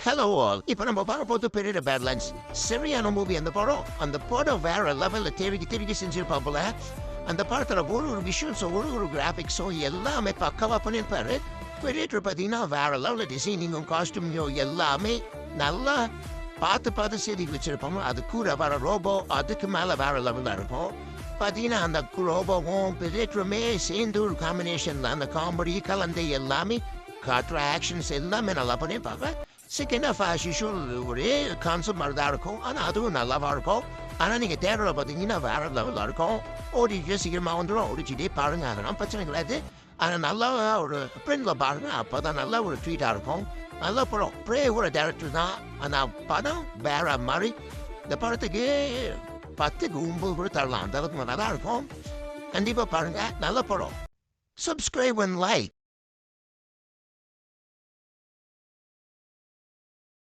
Hello all. இப்போ நம்ம பார்க்க போது பெரிய பேட்லாண்ட்ஸ் சரியான மூவி அந்த படம். அந்த படம் வேற லெவல்ல திருப்பி திருப்பி செஞ்சிருப்பாப்புல. அந்த படத்துல ஒரு விஷுவல்ஸும் ஒரு கிராபிக்ஸும் எல்லாமே பக்கவா பண்ணியிருப்பாரு. கிரியேட்டர் பார்த்தீங்கன்னா வேற லெவலில் டிசைனிங்கும் காஸ்டியூமையும் எல்லாமே நல்லா பார்த்து செய்தி வச்சிருப்போம். அது கூட வர ரோபோ அதுக்கு மேலே வேற லெவலில் இருக்கும். பார்த்தீங்கன்னா அந்த ரோபோவும் கிரியேட்டருமே சேர்ந்து ஒரு காம்பினேஷன்ல அந்த காமெடி கலந்து எல்லாமே காட்டுற ஆக்ஷன்ஸ் எல்லாமே நல்லா பண்ணியிருப்பாங்க. செகண்ட் ஆஃப் ஆஸ் யூஷுவல் ஒரே கான்செப்ட் மாதிரி தான் இருக்கும். ஆனால் அதுவும் நல்லாவா இருக்கும். ஆனால் நீங்கள் தேட்டரில் பார்த்தீங்கன்னா வேற லெவலில் இருக்கும். ஓடிட்டு சீக்கிரமாக வந்துடும். ஓடிச்சுட்டே பாருங்க, அதெல்லாம் பிரச்சனை கிடையாது. ஆனால் நல்லா ஒரு பிரிண்டில் பாருங்க, அப்போ தான் நல்லா ஒரு ட்வீட்டாக இருக்கும். நல்ல படம். ப்ரே ஒரு டேரக்டர் தான். ஆனால் படம் வேற மாதிரி. இந்த படத்துக்கு 10க்கு 9 கூட தரலாம். அந்த அளவுக்கு நல்லா இருக்கும். கண்டிப்பாக பாருங்க, நல்ல படம். Subscribe and like.